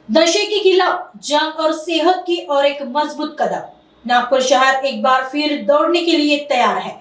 नशे के खिलाफ जंग और सेहत की और एक मजबूत कदम। नागपुर शहर एक बार फिर दौड़ने के लिए तैयार है।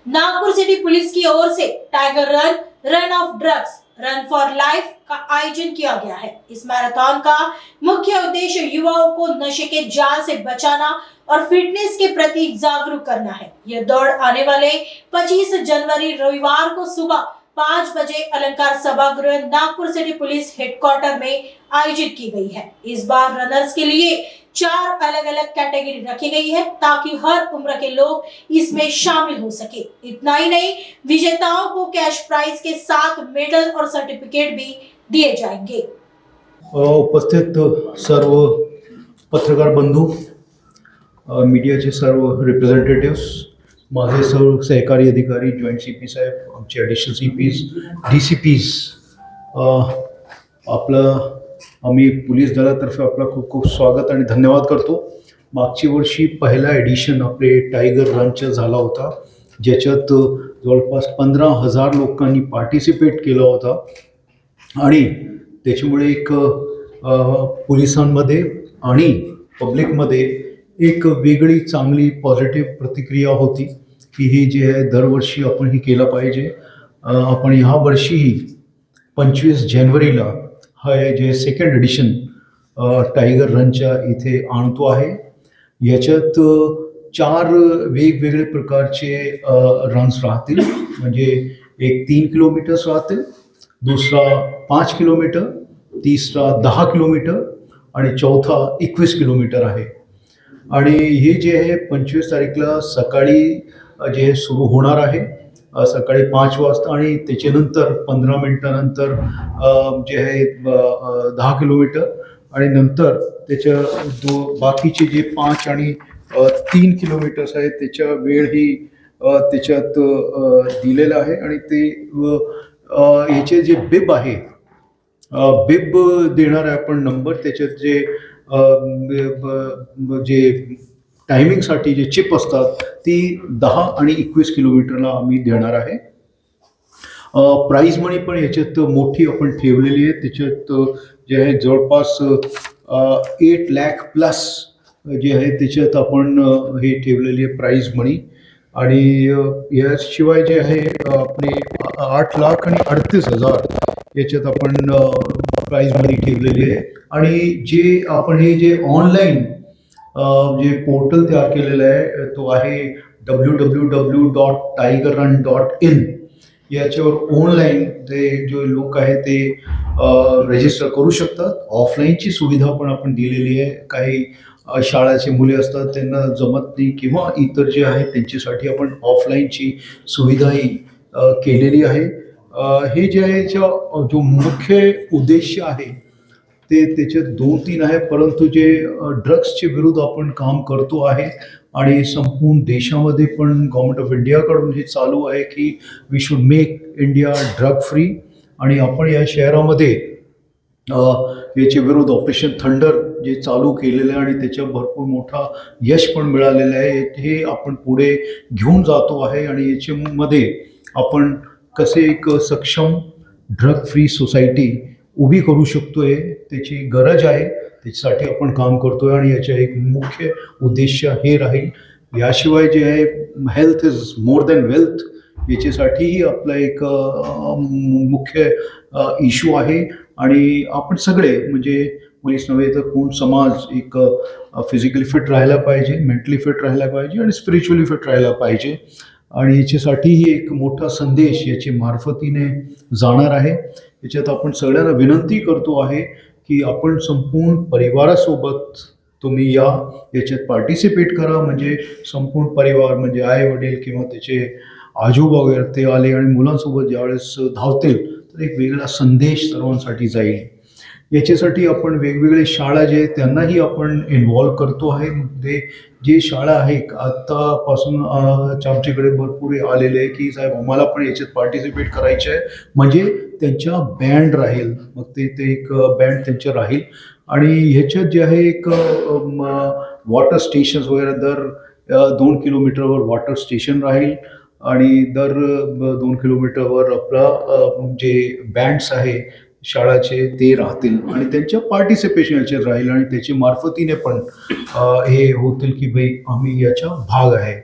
नागपुर सिटी पुलिस की ओर से tiger run, run of drugs, run for life का आयोजन किया गया है। इस मैराथन का मुख्य उद्देश्य युवाओं को नशे के जाल से बचाना और फिटनेस के प्रति जागरूक करना है। यह दौड़ आने वाले 25 जनवरी रविवार को सुबह 5 बजे अलंकार सभागृह नागपुर सिटी पुलिस हेडक्वार्टर में आयोजित की गई है। इस बार रनर्स के लिए 4 अलग अलग कैटेगरी रखी गई है ताकि हर उम्र के लोग इसमें शामिल हो सके। इतना ही नहीं, विजेताओं को कैश प्राइज के साथ मेडल और सर्टिफिकेट भी दिए जाएंगे। उपस्थित सर्व पत्रकार बंधू, मीडियाचे सर्व रिप्रेझेंटेटिव्स, माझे सर्व सहकारी अधिकारी, जॉईंट CP साहेब, आमचे ॲडिशनल CPs, DCPs, आम्ही पोलीस दलातर्फे आपलं खूप खूप स्वागत आणि धन्यवाद करतो। मागची वर्षी पहिला एडिशन आपले टायगर रनचा झाला होता, ज्याच्यात जवळपास 15,000 लोकांनी पार्टिसिपेट केला होता आणि त्याच्यामुळे एक पोलिसांमध्ये आणि पब्लिकमध्ये एक वेगळी चांगली पॉझिटिव्ह प्रतिक्रिया होती की हे जे आहे दरवर्षी आपण हे केलं पाहिजे। आपण ह्या वर्षीही 25 जानेवारीला हे जे सेकंड एडिशन टायगर रनच्या इथे आणतो आहे। याच्यात 4 वेगवेगळे प्रकारचे रन्स राहतील, म्हणजे एक 3 किलोमीटर्स राहतील, दुसरा 5 किलोमीटर, तिसरा 10 किलोमीटर आणि चौथा 21 किलोमीटर आहे। आणि हे जे आहे 25 तारीखला सकाळी जे सुरू होणार आहे, सकाळी 5 वाजता आणि त्याच्यानंतर 15 मिनिटानंतर जे आहे 10 किलोमीटर आणि नंतर त्याच्या बाकीचे जे 5 आणि 3 किलोमीटर्स आहेत त्याच्या वेळही त्याच्यात दिलेला आहे। आणि ते याचे जे बिब आहे, बिब देणार आहे आपण नंबर, त्याच्यात जे टायमिंगसाठी जे चिप असतात ती 10 आणि 21 किलोमीटरला आम्ही देणार आहे। प्राईज मनी पण याच्यात मोठी आपण ठेवलेली आहे, त्याच्यात जे आहे जवळपास 8 लाख प्लस जे आहे त्याच्यात आपण हे ठेवलेली आहे प्राईज मनी। आणि याशिवाय जे आहे आपले 8 लाख आणि 38,000 याच्यात आपण प्राईज मनी ठेवलेली आहे। आणि जे आपण हे जे ऑनलाईन जे पोर्टल तयार केलेलं आहे तो आहे www.tigerrun.in। याच्यावर ऑनलाईन जे लोक आहे ते रजिस्टर करू शकतात। ऑफलाईनची सुविधा पण आपण दिलेली आहे, काही शाळाचे मुले असतात त्यांना जमत नाही किंवा इतर जे आहे त्यांच्यासाठी आपण ऑफलाईनची सुविधाही केलेली आहे। हे जे आहे जो मुख्य उद्देश आहे ते त्याच्यात 2-3 आहे, परंतु जे ड्रग्सचे विरुद्ध आपण काम करतो आहे आणि संपूर्ण देशामध्ये पण गव्हर्नमेंट ऑफ इंडियाकडून हे चालू आहे की we should make India drug free. आणि आपण या शहरामध्ये याच्या विरुद्ध ऑपरेशन थंडर जे चालू केलेलं आहे आणि त्याच्या भरपूर मोठा यश पण मिळालेलं आहे। हे आपण पुढे घेऊन जातो आहे आणि याच्यामध्ये आपण कसे एक सक्षम ड्रग फ्री सोसायटी उभी करू शकतोय त्याची गरज आहे, त्याच्यासाठी आपण काम करतोय आणि याचा एक मुख्य उद्देश हे राहील। याशिवाय जे आहे health is more than wealth, याच्यासाठीही आपला एक मुख्य इश्यू आहे। आणि आपण सगळे म्हणजे पोलीस नव्हे तर पूर्ण समाज एक फिजिकली फिट राहायला पाहिजे, मेंटली फिट राहायला पाहिजे आणि स्पिरिच्युअली फिट राहायला पाहिजे। आणि याच्यासाठीही एक मोठा संदेश याची मार्फतीने जाणार आहे। याच्यात आपण सगळ्यांना विनंती करतो आहे की आपण संपूर्ण परिवारासोबत तुम्ही याच्यात पार्टिसिपेट करा, म्हणजे संपूर्ण परिवार म्हणजे आई वडील किंवा त्याचे आजोबा वगैरे ते आले आणि मुलांसोबत ज्यावेळेस धावतील तर एक वेगळा संदेश सर्वांसाठी जाईल। याच्यासाठी आपण वेगवेगळे शाळा जे आहेत त्यांनाही आपण इन्व्हॉल्व करतो आहे। म्हणजे जे शाळा आहे आत्तापासून आमच्याकडे भरपूर आलेले आहे की साहेब आम्हाला पण याच्यात पार्टिसिपेट करायचं आहे, म्हणजे त्यांच्या बँड राहील, मग ते एक बँड त्यांच्या राहील। आणि ह्याच्यात जे आहे एक वॉटर स्टेशन्स वगैरे दर 2 किलोमीटरवर वॉटर स्टेशन राहील आणि दर 2 किलोमीटरवर आपला जे बँड्स आहे शाळाचे ते राहतील आणि त्यांच्या पार्टिसिपेशन याच्यात राहील आणि त्याची मार्फतीने पण हे होतील की भाई आम्ही याच्या भाग आहे.